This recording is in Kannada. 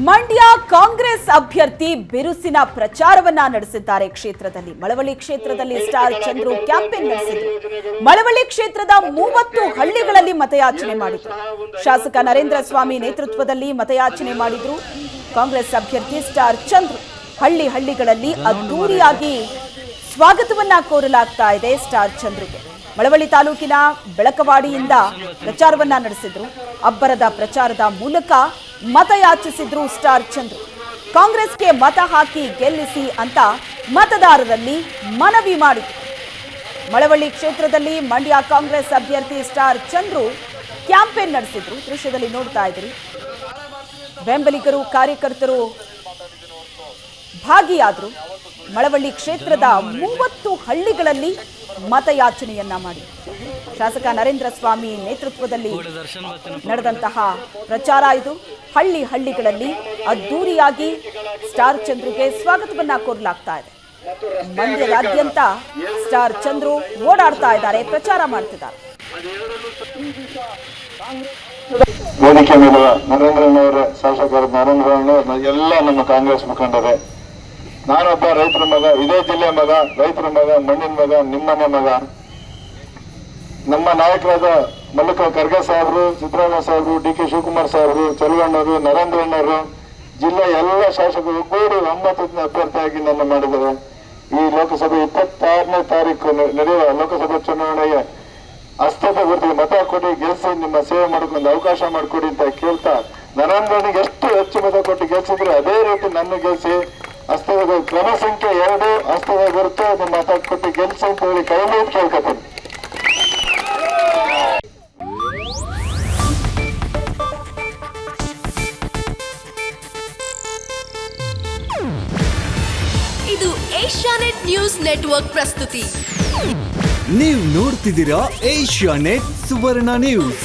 ಮಂಡ್ಯ ಕಾಂಗ್ರೆಸ್ ಅಭ್ಯರ್ಥಿ ಬಿರುಸಿನ ಪ್ರಚಾರವನ್ನ ನಡೆಸಿದ್ದಾರೆ. ಕ್ಷೇತ್ರದಲ್ಲಿ ಮಳವಳ್ಳಿ ಕ್ಷೇತ್ರದಲ್ಲಿ ಸ್ಟಾರ್ ಚಂದ್ರು ಕ್ಯಾಂಪೇನ್ ನಡೆಸಿದರು. ಮಳವಳ್ಳಿ ಕ್ಷೇತ್ರದ 30 ಹಳ್ಳಿಗಳಲ್ಲಿ ಮತಯಾಚನೆ ಮಾಡಿದರು. ಶಾಸಕ ನರೇಂದ್ರ ಸ್ವಾಮಿ ನೇತೃತ್ವದಲ್ಲಿ ಮತಯಾಚನೆ ಮಾಡಿದ್ರು. ಕಾಂಗ್ರೆಸ್ ಅಭ್ಯರ್ಥಿ ಸ್ಟಾರ್ ಚಂದ್ರು ಹಳ್ಳಿಗಳಲ್ಲಿ ಅದ್ದೂರಿಯಾಗಿ ಸ್ವಾಗತವನ್ನ ಕೋರಲಾಗ್ತಾ ಇದೆ. ಸ್ಟಾರ್ ಚಂದ್ರುಗೆ ಮಳವಳ್ಳಿ ತಾಲೂಕಿನ ಬೆಳಕವಾಡಿಯಿಂದ ಪ್ರಚಾರವನ್ನ ನಡೆಸಿದ್ರು. ಅಬ್ಬರದ ಪ್ರಚಾರದ ಮೂಲಕ ಮತಯಾಚಿಸಿದ್ರು ಸ್ಟಾರ್ ಚಂದ್ರು. ಕಾಂಗ್ರೆಸ್ಗೆ ಮತ ಹಾಕಿ ಗೆಲ್ಲಿಸಿ ಅಂತ ಮತದಾರರಲ್ಲಿ ಮನವಿ ಮಾಡಿದ್ರು. ಮಳವಳ್ಳಿ ಕ್ಷೇತ್ರದಲ್ಲಿ ಮಂಡ್ಯ ಕಾಂಗ್ರೆಸ್ ಅಭ್ಯರ್ಥಿ ಸ್ಟಾರ್ ಚಂದ್ರು ಕ್ಯಾಂಪೇನ್ ನಡೆಸಿದ್ರು. ದೃಶ್ಯದಲ್ಲಿ ನೋಡ್ತಾ ಇದ್ರಿ. ಬೆಂಬಲಿಗರು ಕಾರ್ಯಕರ್ತರು ಭಾಗಿಯಾದರು. ಮಳವಳ್ಳಿ ಕ್ಷೇತ್ರದ 30 ಹಳ್ಳಿಗಳಲ್ಲಿ ಮತಯಾಚನೆಯನ್ನ ಮಾಡಿ ಶಾಸಕ ನರೇಂದ್ರ ಸ್ವಾಮಿ ನೇತೃತ್ವದಲ್ಲಿ ನಡೆದಂತಹ ಪ್ರಚಾರ ಇದು. ಹಳ್ಳಿಗಳಲ್ಲಿ ಅದ್ದೂರಿಯಾಗಿ ಸ್ಟಾರ್ ಚಂದ್ರುಗೆ ಸ್ವಾಗತವನ್ನ ಕೋರಲಾಗ್ತಾ ಇದೆ. ಮಂಡ್ಯದಾದ್ಯಂತ ಸ್ಟಾರ್ ಚಂದ್ರು ಓಡಾಡ್ತಾ ಇದ್ದಾರೆ, ಪ್ರಚಾರ ಮಾಡ್ತಿದ್ದಾರೆ. ವೇದಿಕೆ ಮೇಲೆ ನರೇಂದ್ರನವರ ಶಾಸಕರು ನರೇಂದ್ರನವರು ಎಲ್ಲ ನಮ್ಮ ಕಾಂಗ್ರೆಸ್ ಮುಖಂಡರೇ, ನಾನೊಬ್ಬ ರೈತರ ಮಗ, ಇದೇ ಜಿಲ್ಲೆ ಮಗ, ರೈತರ ಮಗ, ಮಣ್ಣಿನ ಮಗ, ನಿಮ್ಮನೆ ಮಗ. ನಮ್ಮ ನಾಯಕರಾದ ಮಲ್ಲಿಕ ಖರ್ಗೆ ಸಾಹೇಬರು, ಸಿದ್ದರಾಮಯ್ಯ ಸಾಹೇಬರು, ಡಿ ಕೆ ಶಿವಕುಮಾರ್ ಸಾಹೇಬರು, ಚಲುವಣ್ಣವರು, ನರೇಂದ್ರಣ್ಣವರು, ಜಿಲ್ಲೆಯ ಎಲ್ಲ ಶಾಸಕರು ಕೂಡಿ 9ನೇ ಅಭ್ಯರ್ಥಿಯಾಗಿ ನನ್ನ ಮಾಡಿದ್ದಾರೆ. ಈ ಲೋಕಸಭೆ 26ನೇ ತಾರೀಕು ನಡೆಯುವ ಲೋಕಸಭೆ ಚುನಾವಣೆಗೆ ಹಸ್ತದ ಗುರುತಿಗೆ ಮತ ಕೊಡಿ, ಗೆಲ್ಸಿ, ನಿಮ್ಮ ಸೇವೆ ಮಾಡ್ಕೊಂಡು ಅವಕಾಶ ಮಾಡಿಕೊಡಿ ಅಂತ ಕೇಳ್ತಾ, ನರೇಂದ್ರನಿಗೆ ಎಷ್ಟು ಹೆಚ್ಚು ಮತ ಕೊಟ್ಟು ಗೆಲ್ಸಿದ್ರೆ ಅದೇ ರೀತಿ ನನ್ನ ಗೆಲ್ಸಿ, ಹಸ್ತದ ಕ್ರಮ ಸಂಖ್ಯೆ 2 ಹಸ್ತದ ಗುರುತು ನಿಮ್ಮ ಮತ ಕೊಟ್ಟು ಗೆಲ್ಸಿ ಅಂತ ಹೇಳಿ ಕೈ ಮುಗಿದು ಕೇಳ್ಕೊತೀನಿ. ಇದು ಏಷ್ಯಾನೆಟ್ ನ್ಯೂಸ್ ನೆಟ್ವರ್ಕ್ ಪ್ರಸ್ತುತಿ. ನೀವು ನೋಡ್ತಿದ್ದೀರಾ ಏಷ್ಯಾನೆಟ್ ಸುವರ್ಣ ನ್ಯೂಸ್.